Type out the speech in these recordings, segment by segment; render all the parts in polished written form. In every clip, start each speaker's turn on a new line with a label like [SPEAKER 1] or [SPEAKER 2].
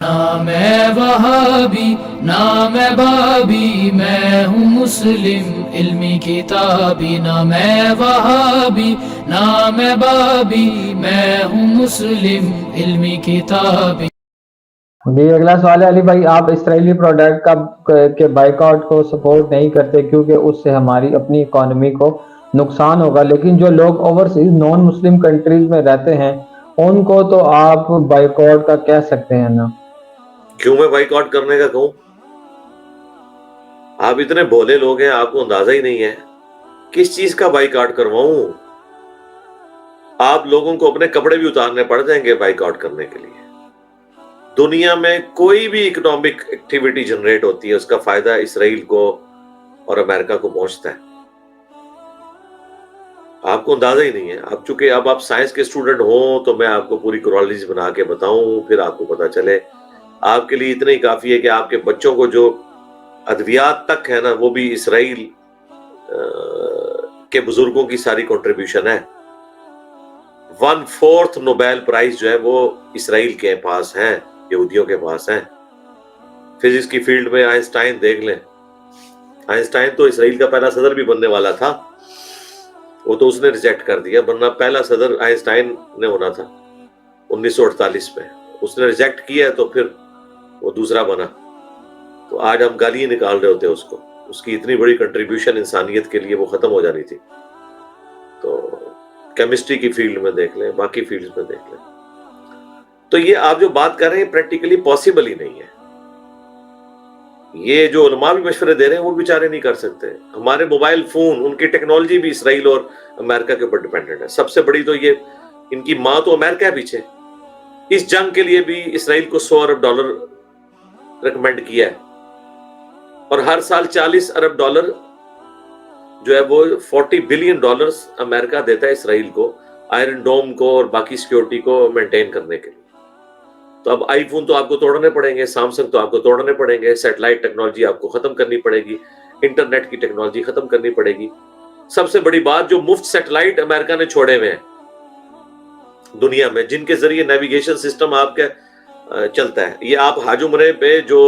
[SPEAKER 1] نہ میں وہابی نہ میں بابی، میں ہوں مسلم علمی کتابی، نہ میں وہابی نہ میں بابی، میں ہوں مسلم علمی کتابی۔
[SPEAKER 2] جی اگلا سوال ہے علی بھائی، آپ اسرائیلی پروڈکٹ کے بائیکاٹ کو سپورٹ نہیں کرتے کیونکہ اس سے ہماری اپنی اکانومی کو نقصان ہوگا، لیکن جو لوگ اوورسیز نان مسلم کنٹریز میں رہتے ہیں ان کو تو آپ بائیکاٹ کا کہہ سکتے ہیں نا؟
[SPEAKER 3] کیوں میں بائیک آؤٹ کرنے کا کہوں؟ آپ اتنے بھولے لوگ ہیں، آپ کو اندازہ ہی نہیں ہے کس چیز کا بائیک آؤٹ کرواؤں۔ آپ لوگوں کو اپنے کپڑے بھی اتارنے پڑ جائیں گے بائیک آؤٹ کرنے کے لیے۔ دنیا میں کوئی بھی اکنامک ایکٹیویٹی جنریٹ ہوتی ہے اس کا فائدہ اسرائیل کو اور امریکہ کو پہنچتا ہے۔ آپ کو اندازہ ہی نہیں ہے۔ اب چونکہ اب آپ سائنس کے اسٹوڈنٹ ہوں تو میں آپ کو پوری کرالوجی بنا کے بتاؤں، پھر آپ کو پتا چلے۔ آپ کے لیے اتنا ہی کافی ہے کہ آپ کے بچوں کو جو ادویات تک ہے نا وہ بھی اسرائیل کے بزرگوں کی ساری کنٹریبیوشن ہے۔ 1/4 نوبیل پرائز جو ہے وہ اسرائیل کے پاس ہیں، یہودیوں کے پاس ہیں۔ فزکس کی فیلڈ میں آئنسٹائن دیکھ لیں، آئنسٹائن تو اسرائیل کا پہلا صدر بھی بننے والا تھا، وہ تو اس نے ریجیکٹ کر دیا، ورنہ پہلا صدر آئنسٹائن نے ہونا تھا 1948 میں۔ اس نے ریجیکٹ کیا تو پھر وہ دوسرا بنا، تو آج ہم گالیاں نکال رہے ہوتے اس کو۔ اس کی اتنی بڑی کنٹریبیوشن انسانیت کے لیے وہ ختم ہو جانی تھی۔ تو کیمسٹری کی فیلڈ میں دیکھ لیں، باقی فیلڈز میں دیکھ لیں۔ تو یہ آپ جو بات کر رہے ہیں پریکٹیکلی پاسبل ہی نہیں ہے۔ یہ جو علماء بھی مشورے دے رہے ہیں وہ بیچارے نہیں کر سکتے۔ ہمارے موبائل فون، ان کی ٹیکنالوجی بھی اسرائیل اور امریکہ کے اوپر ڈیپینڈنٹ ہے۔ سب سے بڑی تو یہ ان کی ماں تو امریکہ ہے پیچھے۔ اس جنگ کے لیے بھی اسرائیل کو $100 ارب ریکمینڈ کیا ہے، اور ہر سال $40 ارب جو ہے وہ $40 بلین امریکہ دیتا ہے اسرائیل کو، آئرن ڈوم کو اور باقی سیکیورٹی کو مینٹین کرنے کے لیے۔ تو اب آئی فون تو آپ کو توڑنے پڑیں گے، سامسنگ تو آپ کو توڑنے پڑیں گے، سیٹلائٹ ٹیکنالوجی آپ کو ختم کرنی پڑے گی، انٹرنیٹ کی ٹیکنالوجی ختم کرنی پڑے گی۔ سب سے بڑی بات، جو مفت سیٹلائٹ امریکہ نے چھوڑے ہوئے ہیں دنیا میں، جن کے ذریعے نیویگیشن سسٹم آپ کا چلتا ہے، یہ آپ حج عمرے پہ جو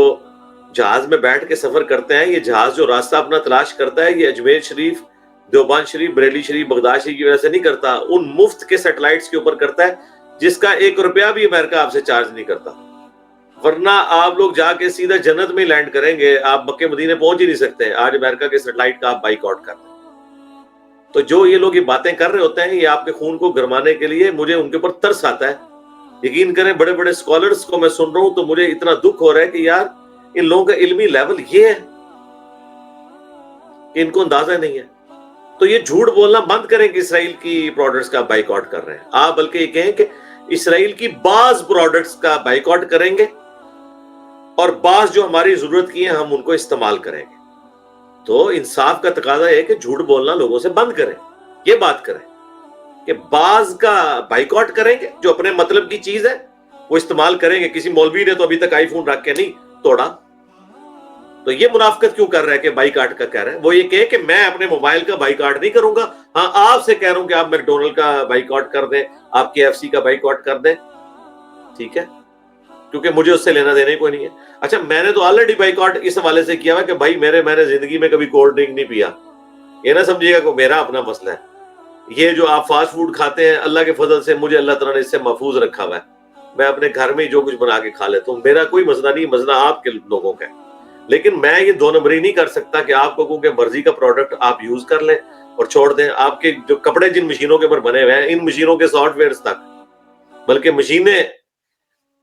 [SPEAKER 3] جہاز میں بیٹھ کے سفر کرتے ہیں، یہ جہاز جو راستہ اپنا تلاش کرتا ہے، یہ اجمیر شریف، دیوبند شریف، بریلی شریف، بغداد شریف کی وجہ سے نہیں کرتا، ان مفت کے سیٹلائٹس کے اوپر کرتا ہے، جس کا $1 بھی امریکہ آپ سے چارج نہیں کرتا۔ ورنہ آپ لوگ جا کے سیدھا جنت میں لینڈ کریں گے، آپ مکے مدینے پہنچ ہی نہیں سکتے۔ آج امریکہ کے سیٹلائٹ کا آپ بائیک آؤٹ کر دیں۔ تو جو یہ لوگ یہ باتیں کر رہے ہوتے ہیں، یہ آپ کے خون کو گرمانے کے لیے، مجھے ان کے اوپر ترس آتا ہے۔ یقین کریں، بڑے بڑے اسکالرز کو میں سن رہا ہوں تو مجھے اتنا دکھ ہو رہا ہے کہ یار ان لوگوں کا علمی لیول یہ ہے کہ ان کو اندازہ نہیں ہے۔ تو یہ جھوٹ بولنا بند کریں کہ اسرائیل کی پروڈکٹس کا بائیک آؤٹ کر رہے ہیں۔ آپ بلکہ یہ کہیں کہ اسرائیل کی بعض پروڈکٹس کا بائیک آؤٹ کریں گے اور بعض جو ہماری ضرورت کی ہیں ہم ان کو استعمال کریں گے۔ تو انصاف کا تقاضا ہے کہ جھوٹ بولنا لوگوں سے بند کریں، یہ بات کریں کہ بعض کا بائیک آؤٹ کریں گے، جو اپنے مطلب کی چیز ہے وہ استعمال کریں گے۔ کسی مولوی نے تو ابھی تک آئی فون رکھ کے نہیں توڑا، تو یہ منافقت کیوں کر رہا ہے کہ بائیک آؤٹ کا کہہ رہا ہے؟ وہ یہ کہ میں اپنے موبائل کا بائیک آؤٹ نہیں کروں گا، ہاں آپ سے کہہ رہا ہوں کہ آپ میکڈونلڈ کا بائیک آؤٹ کر دیں، آپ KFC کا بائیک آؤٹ کر دیں، ٹھیک ہے، کیونکہ مجھے اس سے لینا دینا ہی کوئی نہیں ہے۔ اچھا، میں نے تو آلریڈی بائیک آؤٹ اس حوالے سے کیا ہوا کہ بھائی میں نے زندگی میں کبھی کولڈ ڈرنک نہیں پیا، یہ نہ سمجھیے گا کہ میرا اپنا مسئلہ ہے۔ یہ جو آپ فاسٹ فوڈ کھاتے ہیں، اللہ کے فضل سے مجھے اللہ تعالیٰ نے اس سے محفوظ رکھا ہوا ہے، میں اپنے گھر میں ہی جو کچھ بنا کے کھا لیتا ہوں، میرا کوئی مسئلہ نہیں، مسئلہ آپ کے لوگوں کا ہے۔ لیکن میں یہ دو نمبری نہیں کر سکتا کہ آپ کو کہ مرضی کا پروڈکٹ آپ یوز کر لیں اور چھوڑ دیں۔ آپ کے جو کپڑے جن مشینوں کے اوپر بنے ہوئے ہیں، ان مشینوں کے سافٹ ویئرز تک، بلکہ مشینیں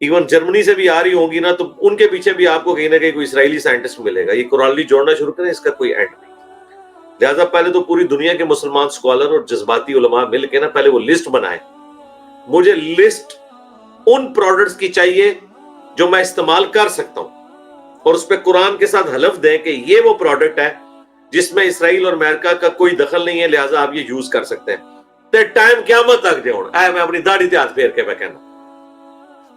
[SPEAKER 3] ایون جرمنی سے بھی آ رہی ہوں گی نا، تو ان کے پیچھے بھی آپ کو کہیں نہ کہیں کوئی اسرائیلی سائنٹسٹ ملے گا۔ یہ قرآن جوڑنا شروع کریں، اس کا کوئی اینڈ نہیں۔ لہٰذا پہلے تو پوری دنیا کے مسلمان اسکالر اور جذباتی علماء مل کے نا پہلے وہ لسٹ بنائیں۔ مجھے لسٹ ان پروڈکٹس کی چاہیے جو میں استعمال کر سکتا ہوں، اور اس پہ قرآن کے ساتھ حلف دیں کہ یہ وہ پروڈکٹ ہے جس میں اسرائیل اور امریکہ کا کوئی دخل نہیں ہے، لہٰذا آپ یہ یوز کر سکتے ہیں۔ تے ٹائم قیامت تک جے ہوں، میں اپنی داڑھی تے ہاتھ پھیر کے میں کہنا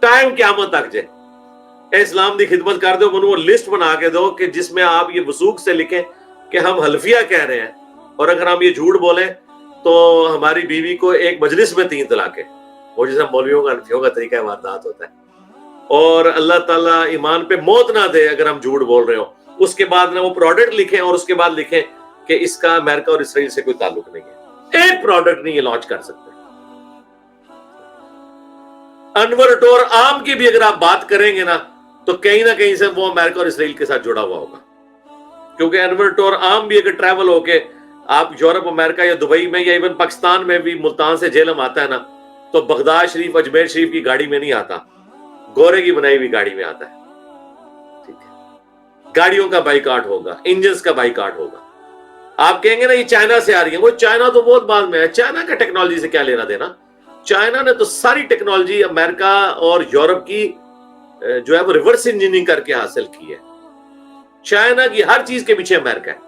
[SPEAKER 3] ٹائم قیامت تک جے اے اسلام دی خدمت کر دو، منو وہ لسٹ بنا کے دو کہ جس میں آپ یہ وثوق سے لکھیں کہ ہم حلفیہ کہہ رہے ہیں، اور اگر ہم یہ جھوٹ بولیں تو ہماری بیوی کو ایک مجلس میں 3 طلاقیں، وہ جیسا مولویوں کا حنفیوں کا طریقہ واردات ہوتا ہے۔ اور اللہ تعالیٰ ایمان پہ موت نہ دے اگر ہم جھوٹ بول رہے ہوں، اس کے بعد نہ وہ پروڈکٹ لکھیں اور اس کے بعد لکھیں کہ اس کا امریکہ اور اسرائیل سے کوئی تعلق نہیں ہے. ایک پروڈکٹ نہیں یہ لانچ کر سکتے. انور ٹور عام کی بھی اگر آپ بات کریں گے نا تو کہیں نہ کہیں سے وہ امریکہ اور اسرائیل کے ساتھ جڑا ہوا ہوگا، کیونکہ انور ٹور عام بھی اگر ٹریول ہو کے آپ یورپ، امریکہ یا دبئی میں یا ایون پاکستان میں بھی ملتان سے جہلم آتا ہے نا تو بغداد شریف، اجمیر شریف کی گاڑی میں نہیں آتا، گورے کی بنائی ہوئی گاڑی میں آتا ہے. ٹھیک ہے، گاڑیوں کا بائیکاٹ ہوگا، انجنز کا بائیکاٹ ہوگا. آپ کہیں گے نا یہ چائنا سے آ رہی ہے، وہ چائنا تو بہت بعد میں ہے، چائنا کا ٹیکنالوجی سے کیا لینا دینا. چائنا نے تو ساری ٹیکنالوجی امریکہ اور یورپ کی جو ہے وہ ریورس انجینئرنگ کر کے حاصل کی ہے. چائنا کی ہر چیز کے پیچھے امریکہ ہے.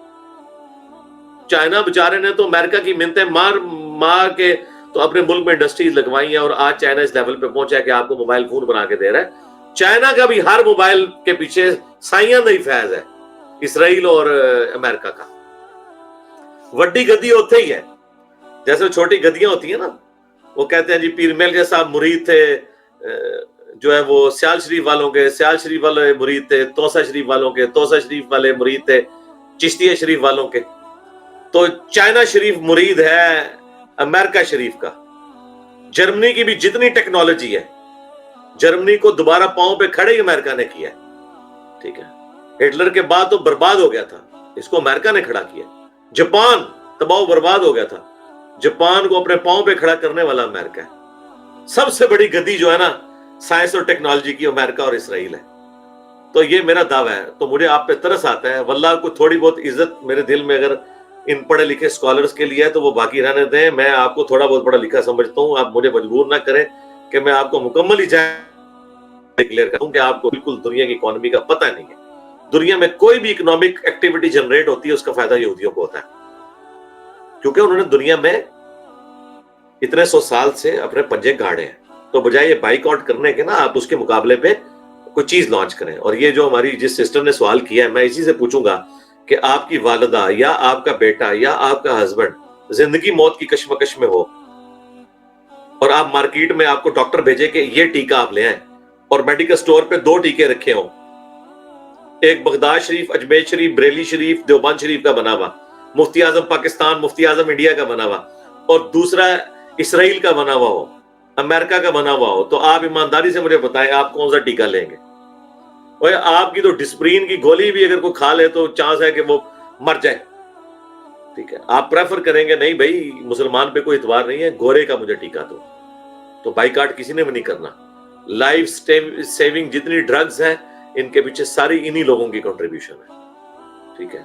[SPEAKER 3] چائنا بیچارے نے تو امریکہ کی منتیں مار کے تو اپنے ملک میں انڈسٹریز لگوائی ہیں، اور آج چائنا اس لیول پہ پہنچا ہے کہ آپ کو موبائل فون بنا کے دے رہا ہے. چائنا کا بھی ہر موبائل کے پیچھے سائیاں نہیں فیض ہے اسرائیل اور امریکہ کا. وڈی گدی ہوتے ہی ہے، جیسے چھوٹی گدیاں ہوتی ہیں نا، وہ کہتے ہیں جی پیر میل صاحب مرید تھے جو ہے وہ سیال شریف والوں کے، سیال شریف والے مرید تھے توسا شریف والوں کے، توسا شریف والے مرید تھے چشتیہ شریف والوں کے. تو چائنا شریف مرید ہے امریکہ شریف کا. جرمنی کی بھی جتنی ٹیکنالوجی ہے، جرمنی کو دوبارہ پاؤں پہ کھڑے ہی امریکہ نے کیا. ٹھیک ہے، ہٹلر کے بعد تو برباد ہو گیا تھا، اس کو امریکہ نے کھڑا کیا. جاپان تباہ و برباد ہو گیا تھا، جاپان کو اپنے پاؤں پہ کھڑا کرنے والا امریکہ ہے. سب سے بڑی گدی جو ہے نا سائنس اور ٹیکنالوجی کی امریکہ اور اسرائیل ہے. تو یہ میرا دعویٰ ہے. تو مجھے آپ پہ ترس آتا ہے، واللہ کو تھوڑی بہت عزت میرے دل میں اگر ان پڑھے لکھے اسکالرز کے لیے ہے تو وہ باقی رہنے دیں. میں آپ کو تھوڑا بہت پڑھا لکھا سمجھتا ہوں، آپ مجھے مجبور نہ کریں کہ میں آپ کو مکمل ہی ڈکلیئر کروں کہ آپ کو بالکل دنیا کی اکانومی کا پتہ نہیں ہے. دنیا میں کوئی بھی اکنامک ایکٹیویٹی جنریٹ ہوتی ہے اس کا فائدہ یہودیوں کو ہوتا ہے، کیونکہ انہوں نے دنیا میں اتنے 100 سال سے اپنے پنجے گاڑے ہیں. تو بجائے یہ بائیک آؤٹ کرنے کے نا آپ اس کے مقابلے پہ کوئی چیز لانچ کریں. اور یہ جو ہماری جس سسٹر نے سوال کیا ہے، میں اسی سے پوچھوں گا کہ آپ کی والدہ یا آپ کا بیٹا یا آپ کا ہسبینڈ زندگی موت کی کشمکش میں ہو اور آپ مارکیٹ میں آپ کو ڈاکٹر بھیجے کہ یہ ٹیکہ آپ لے آئیں، اور میڈیکل سٹور پہ 2 ٹیکے رکھے ہوں، ایک بغداد شریف، اجمیر شریف، بریلی شریف، دیوبند شریف کا بنا ہوا، مفتی اعظم پاکستان، مفتی اعظم انڈیا کا بنا ہوا، اور دوسرا اسرائیل کا بنا ہوا ہو، امریکہ کا بنا ہوا ہو، تو آپ ایمانداری سے مجھے بتائیں آپ کون سا ٹیکہ لیں گے؟ اور آپ کی تو ڈسپرین کی گولی بھی اگر کوئی کھا لے تو چانس ہے کہ وہ مر جائے. ٹھیک ہے، آپ پریفر کریں گے نہیں بھائی مسلمان پہ کوئی اعتبار نہیں ہے، گورے کا مجھے ٹیکہ دو. تو بائیکاٹ کسی نے بھی نہیں کرنا. لائف سیونگ جتنی ڈرگز ہیں ان کے پیچھے ساری انہی لوگوں کی کنٹریبیوشن ہے. ٹھیک ہے،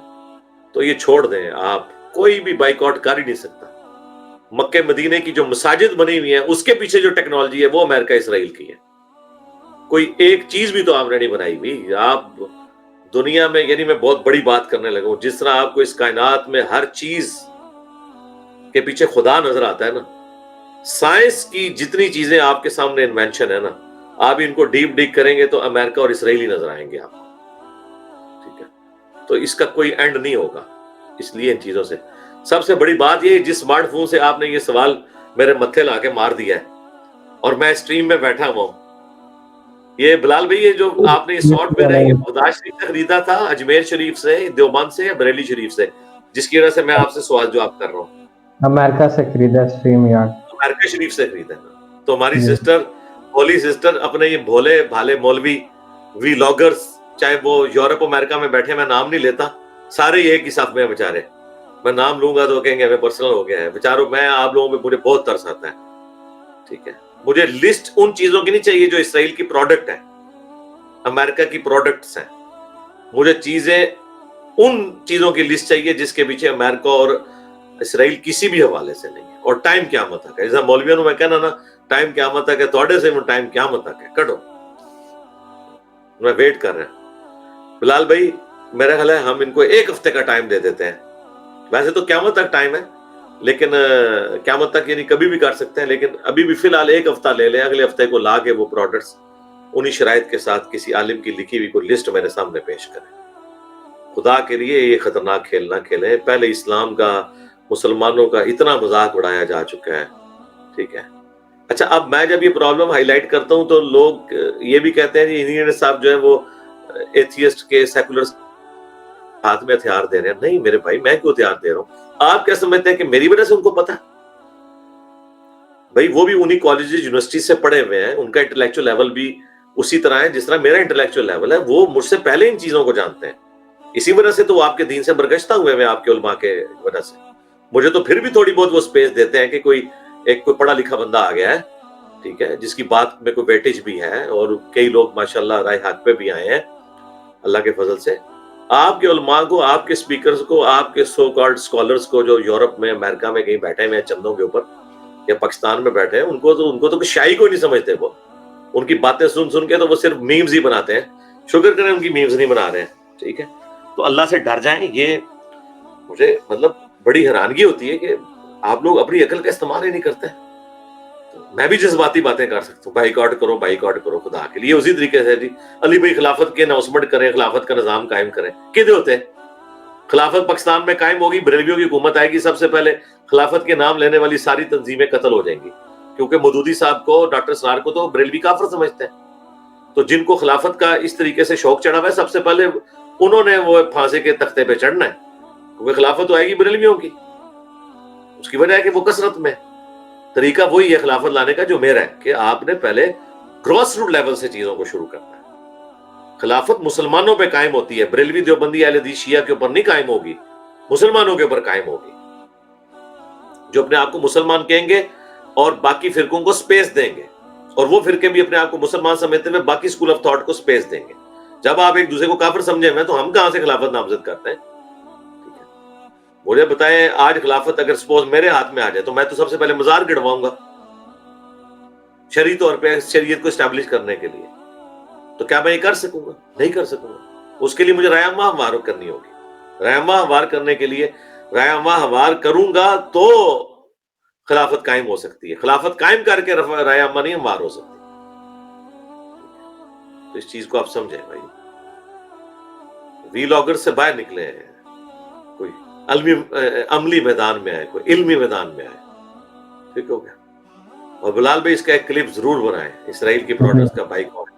[SPEAKER 3] تو یہ چھوڑ دیں، آپ کوئی بھی بائیکاٹ کر ہی نہیں سکتا. مکہ مدینے کی جو مساجد بنی ہوئی ہیں اس کے پیچھے جو ٹیکنالوجی ہے وہ امریکہ اسرائیل کی ہے. کوئی ایک چیز بھی تو آپ نے نہیں بنائی ہوئی. آپ دنیا میں، یعنی میں بہت بڑی بات کرنے لگا ہوں، جس طرح آپ کو اس کائنات میں ہر چیز کے پیچھے خدا نظر آتا ہے نا، سائنس کی جتنی چیزیں آپ کے سامنے انوینشن ہے نا، آپ ان کو ڈیپ ڈگ کریں گے تو امریکہ اور اسرائیل ہی نظر آئیں گے آپ کو. ٹھیک ہے، تو اس کا کوئی اینڈ نہیں ہوگا. اس لیے ان چیزوں سے سب سے بڑی بات یہ، جس اسمارٹ فون سے آپ نے یہ سوال میرے متھے لا کے مار دیا ہے اور میں اسٹریم میں بیٹھا ہوا ہوں، یہ بلال بھائی یہ جو آپ نے یہ سافٹ ویئر ہے یہ بغداد شریف سے خریدا تھا، اجمیر شریف سے، دیوبند سے یا بریلی شریف سے، جس کی وجہ سے میں آپ سے سوال جواب کر رہا ہوں؟
[SPEAKER 2] امریکہ سے خریدا، اسٹریم یارڈ
[SPEAKER 3] امریکہ شریف سے خریدا. تو ہماری سسٹر، ہولی سسٹر، اپنے یہ بھولے بھالے مولوی ویلاگرز، چاہے وہ یورپ امریکہ میں بیٹھے، میں نام نہیں لیتا، سارے ایک ہی صف میں بیچارے، میں نام لوں گا تو کہیں گے ہمیں پرسنل ہو گیا ہے بیچاروں. میں آپ لوگوں پہ مجھے بہت ترس آتا ہے. ٹھیک ہے، مجھے لسٹ ان چیزوں کی نہیں چاہیے جو اسرائیل کی پروڈکٹ ہے، امریکہ کی پروڈکٹس ہیں. مجھے چیزیں ان چیزوں کی لسٹ چاہیے جس کے پیچھے امریکہ اور اسرائیل کسی بھی حوالے سے نہیں ہے. اور ٹائم قیامت تک ہے، جیسا مولویوں میں کہنا نا ٹائم قیامت تک ہے، تھوڑے سے ٹائم قیامت تک ہے، کٹو، میں ویٹ کر رہا ہوں. بلال بھائی میرا خیال ہے ہم ان کو 1 ہفتے کا ٹائم دے دیتے ہیں. ویسے تو قیامت تک ٹائم ہے، لیکن قیامت تک یعنی کبھی بھی کر سکتے ہیں، لیکن ابھی بھی فی الحال 1 ہفتہ لے لیں. اگلے ہفتے کو لا کے وہ پروڈکٹس انہی شرائط کے ساتھ کسی عالم کی لکھی ہوئی کوئی لسٹ میرے سامنے پیش کریں. خدا کے لیے یہ خطرناک کھیل نہ کھیلیں. پہلے اسلام کا، مسلمانوں کا اتنا مذاق اڑایا جا چکا ہے. ٹھیک ہے، اچھا اب میں جب یہ پرابلم ہائی لائٹ کرتا ہوں تو لوگ یہ بھی کہتے ہیں جی انجینئر صاحب جو ہے وہ ایتھیسٹ کے سیکولر ہاتھ میں ہتھیار دے رہے ہیں. نہیں میرے بھائی میں کیوں ہتھیار دے رہا ہوں؟ آپ کیا سمجھتے ہیں کہ میری وجہ سے ان کو پتا؟ بھائی وہ بھی انہی کالجز یونیورسٹی سے پڑھے ہوئے ہیں, ان کا انٹلیکچوئل لیول بھی اسی طرح ہے جس طرح میرا انٹلیکچوئل لیول ہے. وہ مجھ سے پہلے ان چیزوں کو جانتے ہیں, اسی وجہ سے تو وہ آپ کے دین سے برگشتہ ہوئے ہوئے آپ کے علماء کے وجہ سے. مجھے تو پھر بھی تھوڑی بہت وہ سپیس دیتے ہیں کہ کوئی پڑھا لکھا بندہ آ گیا ہے, ٹھیک ہے, جس کی بات میں کوئی ویٹیج بھی ہے, اور کئی لوگ ماشاءاللہ رائے حق پہ بھی آئے ہیں اللہ کے فضل سے. آپ کے علماء کو, آپ کے سپیکرز کو, آپ کے سو کالڈ اسکالرز کو جو یورپ میں امریکہ میں کہیں بیٹھے ہوئے ہیں چندوں کے اوپر یا پاکستان میں بیٹھے ہیں, ان کو تو شاعری کو نہیں سمجھتے. وہ ان کی باتیں سن کے تو وہ صرف میمز ہی بناتے ہیں. شکر کریں ان کی میمز نہیں بنا رہے ہیں, ٹھیک ہے. تو اللہ سے ڈر جائیں. یہ مجھے مطلب بڑی حیرانگی ہوتی ہے کہ آپ لوگ اپنی عقل کا استعمال ہی نہیں کرتے. میں بھی جذباتی باتیں کر سکتا ہوں, بائیکاٹ کرو خدا کے لیے. اسی طریقے سے جی علی بھائی خلافت کے اناؤنسمنٹ کریں, خلافت کا نظام قائم کریں. کدے ہوتے ہیں خلافت پاکستان میں قائم ہوگی, بریلویوں کی حکومت آئے گی, سب سے پہلے خلافت کے نام لینے والی ساری تنظیمیں قتل ہو جائیں گی, کیونکہ مودودی صاحب کو, ڈاکٹر سرار کو تو بریلوی کافر سمجھتے ہیں. تو جن کو خلافت کا اس طریقے سے شوق چڑھا ہوا ہے, سب سے پہلے انہوں نے وہ پھانسے کے تختے پہ چڑھنا ہے, کیونکہ خلافت تو آئے گی بریلویوں کی. اس کی وجہ ہے کہ وہ کثرت میں. طریقہ وہی ہے خلافت لانے کا جو میرا ہے, کہ آپ نے پہلے گراس روٹ لیول سے چیزوں کو شروع کرنا ہے. خلافت مسلمانوں پہ قائم ہوتی ہے, بریلوی دیوبندی اہل حدیث شیعہ کے اوپر نہیں قائم ہوگی, مسلمانوں کے اوپر قائم ہوگی, جو اپنے آپ کو مسلمان کہیں گے اور باقی فرقوں کو سپیس دیں گے, اور وہ فرقے بھی اپنے آپ کو مسلمان سمجھتے ہوئے باقی اسکول آف تھاٹ کو سپیس دیں گے. جب آپ ایک دوسرے کو کافر سمجھے ہوئے تو ہم کہاں سے خلافت نامزد کرتے ہیں؟ مجھے بتائیں آج خلافت اگر سپوز میرے ہاتھ میں آ جائے تو میں تو سب سے پہلے مزار گڑواؤں گا شرعی طور پہ شریعت کو اسٹیبلش کرنے کے لیے. تو کیا میں یہ کر سکوں گا؟ نہیں کر سکوں گا. اس کے لیے مجھے رائے عامہ ہموار کرنی ہوگی. رائے عامہ ہموار کرنے کے لیے رائے عامہ ہموار کروں گا تو خلافت قائم ہو سکتی ہے. خلافت قائم کر کے رائے عامہ نہیں ہموار ہو سکتی. تو اس چیز کو آپ سمجھیں بھائی. وی لاگر سے باہر نکلے ہیں, کوئی عملی میدان میں آئے, کوئی علمی میدان میں آئے. ٹھیک ہو گیا. اور بلال بھائی اس کا ایک کلپ ضرور بنائیں اسرائیل کی پروڈکٹس کا بائیکاٹ,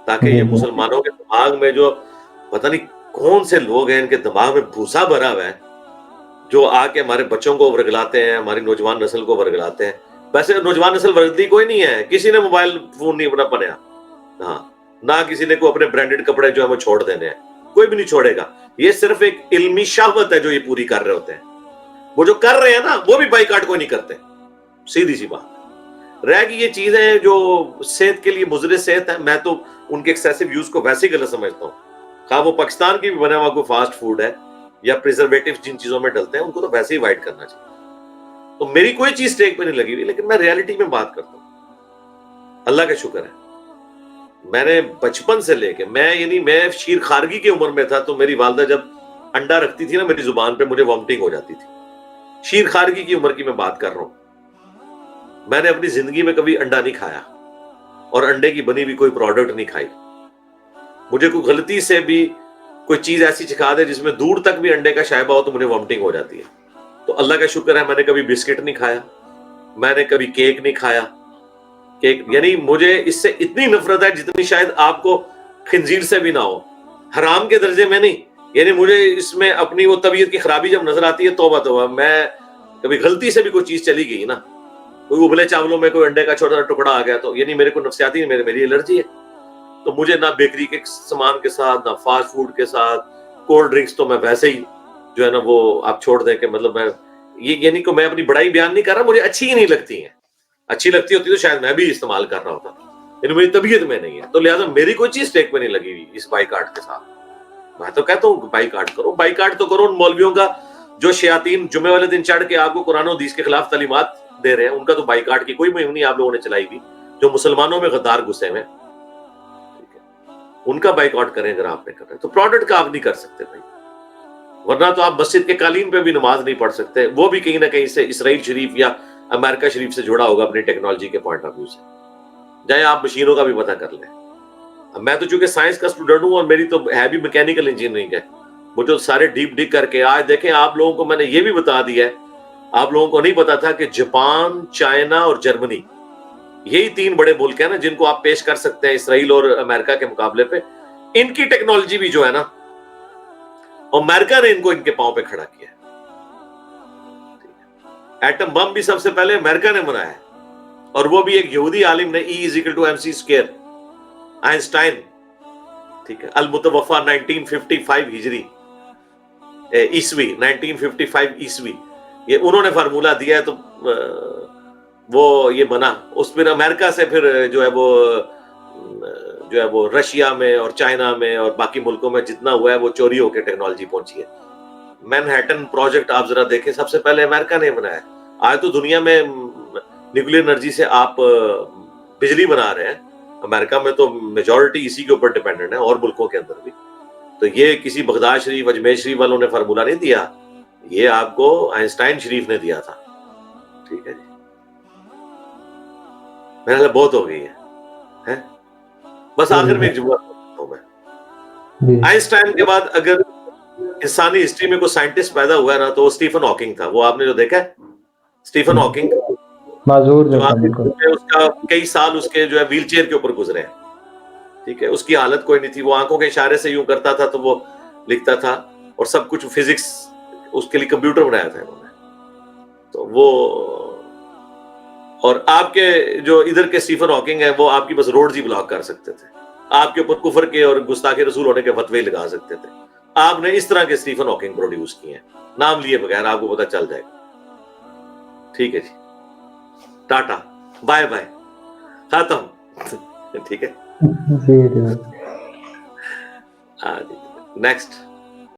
[SPEAKER 3] تاکہ یہ مسلمانوں کے دماغ میں جو پتہ نہیں کون سے لوگ ہیں ان کے دماغ میں بھوسا بھرا ہوا ہے, جو آ کے ہمارے بچوں کو ورگلاتے ہیں, ہماری نوجوان نسل کو ورگلاتے ہیں. ویسے نوجوان نسل ورگلتی کوئی نہیں ہے, کسی نے موبائل فون نہیں اپنا بنایا, ہاں نہ کسی نے کوئی اپنے برانڈڈ کپڑے جو ہے وہ چھوڑ دینے ہیں, کوئی بھی نہیں چھوڑے گا. یہ صرف ایک علمی شہوت ہے جو یہ پوری کر رہے ہوتے ہیں. وہ جو کر رہے ہیں نا وہ بھی بائیکاٹ کوئی نہیں کرتے, سیدھی سی بات. رہ گئی یہ چیزیں جو صحت کے لیے مضر صحت ہے, میں تو ان کے ایکسیسو یوز کو ویسے ہی غلط سمجھتا ہوں. خواہ وہ پاکستان کی بھی بنا ہوا کوئی فاسٹ فوڈ ہے یا پریزرویٹو جن چیزوں میں ڈلتے ہیں, ان کو تو ویسے ہی وائٹ کرنا چاہیے. تو میری کوئی چیز ٹیک پہ نہیں لگی ہوئی, لیکن میں ریالٹی میں بات کرتا ہوں. اللہ کا شکر ہے میں نے بچپن سے لے کے میں شیر خارگی کی عمر میں تھا تو میری والدہ جب انڈا رکھتی تھی نا میری زبان پہ, مجھے وامٹنگ ہو جاتی تھی. شیر خارگی کی عمر کی میں بات کر رہا ہوں. میں نے اپنی زندگی میں کبھی انڈا نہیں کھایا اور انڈے کی بنی بھی کوئی پروڈکٹ نہیں کھائی. مجھے کوئی غلطی سے بھی کوئی چیز ایسی چکھا دے جس میں دور تک بھی انڈے کا شائبہ ہو تو مجھے وامٹنگ ہو جاتی ہے. تو اللہ کا شکر ہے میں نے کبھی بسکٹ نہیں کھایا, میں نے کبھی کیک نہیں کھایا. کیک یعنی مجھے اس سے اتنی نفرت ہے جتنی شاید آپ کو خنزیر سے بھی نہ ہو. حرام کے درجے میں نہیں, یعنی مجھے اس میں اپنی وہ طبیعت کی خرابی جب نظر آتی ہے توبہ توبہ. میں کبھی غلطی سے بھی کوئی چیز چلی گئی نا, کوئی ابلے چاولوں میں کوئی انڈے کا چھوٹا سا ٹکڑا آ گیا تو یعنی میرے کو نفسیاتی میری الرجی ہے. تو مجھے نہ بیکری کے سامان کے ساتھ, نہ فاسٹ فوڈ کے ساتھ, کولڈ ڈرنکس تو میں ویسے ہی جو ہے نا وہ آپ چھوڑ دیں کہ مطلب میں یہ یعنی کہ میں اپنی بڑائی بیان نہیں کر رہا, مجھے اچھی ہی نہیں لگتی ہیں. اچھی لگتی ہوتی تو شاید میں بھی استعمال کر رہا ہوتا, لیکن میری طبیعت میں نہیں ہے. تو لہٰذا میری کوئی چیز ٹیک پہ نہیں لگی ہوئی اس بائیکاٹ کے ساتھ. میں تو کہتا ہوں بائیکاٹ کرو. بائیکاٹ تو کرو ان مولویوں کا جو شیاطین جمعے والے دن چڑھ کے آپ کو قرآن و حدیث کے خلاف تعلیمات دے رہے ہیں. ان کا تو بائیکاٹ کی کوئی مہم نہیں آپ لوگوں نے چلائی ہوئی, جو مسلمانوں میں غدار گھسے ہوئے. ان کا بائیکاٹ کریں اگر آپ نے کر رہے تو پروڈکٹ کا آپ نہیں کر سکتے بھائی, ورنہ تو آپ مسجد کے قالین پہ بھی نماز نہیں پڑھ سکتے. وہ بھی کہیں نہ کہیں سے اسرائیل شریف یا امریکہ شریف سے جڑا ہوگا اپنی ٹیکنالوجی کے پوائنٹ آف ویو سے. جائیں آپ مشینوں کا بھی پتہ کر لیں. میں تو چونکہ سائنس کا اسٹوڈنٹ ہوں اور میری تو ہے بھی میکینیکل انجینئرنگ ہے, مجھے سارے ڈیپ ڈگ کر کے آج دیکھیں آپ لوگوں کو میں نے یہ بھی بتا دیا ہے, آپ لوگوں کو نہیں پتا تھا کہ جاپان, چائنا اور جرمنی یہی تین بڑے ملک ہیں نا جن کو آپ پیش کر سکتے ہیں اسرائیل اور امریکہ کے مقابلے پہ. ان کی ٹیکنالوجی بھی جو ہے نا امریکہ نے ان کو ان کے پاؤں پہ کھڑا کیا. ایٹم بم بھی سب سے پہلے امریکہ نے بنایا ہے, اور وہ بھی ایک یہودی عالم نے, E=mc², آئنسٹائن, ٹھیک ہے, المتوفا 1955 ہجری عیسوی, 1955 عیسوی, یہ انہوں نے فارمولا دیا ہے. تو وہ یہ بنا, اس پھر امریکہ سے پھر جو ہے وہ رشیا میں اور چائنا میں اور باقی ملکوں میں جتنا ہوا ہے وہ چوری ہو کے ٹیکنالوجی پہنچی ہے. مینہٹن پروجیکٹ آپ ذرا دیکھیں, سب سے پہلے امریکہ نے بنایا. آج تو دنیا میں نیوکلیر انرجی سے آپ بجلی بنا رہے ہیں, امریکہ میں تو میجورٹی اسی کے اوپر ڈیپینڈنٹ ہے, اور ملکوں کے اندر بھی. تو یہ کسی بغداد شریف اجمیر شریف والوں نے فارمولا نہیں دیا, یہ آپ کو آئنسٹائن شریف نے دیا تھا. ٹھیک ہے جی, میرا خیال بہت ہو گئی ہے. بس آخر میں ایک جملہ ہوں میں, آئنسٹائن کے بعد اگر انسانی ہسٹری میں کوئی سائنٹسٹ پیدا ہوا ہے نا تو وہ اسٹیفن ہاکنگ تھا. وہ آپ نے جو دیکھا ہے اسٹیفن ہاکنگ,
[SPEAKER 2] معذور
[SPEAKER 3] جو
[SPEAKER 2] جو تھا, بالکل.
[SPEAKER 3] اس کا کئی سال اس کے جو ہے ویل چیئر کے اوپر گزرے ہیں. ٹھیک ہے, اس کی حالت کوئی نہیں تھی, وہ آنکھوں کے اشارے سے یوں کرتا تھا تو وہ لکھتا تھا, اور سب کچھ فزکس, اس کے لیے کمپیوٹر بنایا تھا انہوں نے. تو وہ, اور آپ کے جو ادھر کے اسٹیفن ہاکنگ ہے وہ آپ کی بس روڈز ہی بلاک کر سکتے تھے, آپ کے اوپر کفر کے اور گستاخی رسول ہونے کے فتوے لگا سکتے تھے. آپ نے اس طرح کے اسٹیفن ہاکنگ پروڈیوس کیے ہیں, نام لیے بغیر آپ کو پتہ چل جائے گا. ٹھیک ہے جی, ٹاٹا بائے بائے, ختم. ٹھیک ہے,
[SPEAKER 2] جی.
[SPEAKER 3] نیکسٹ.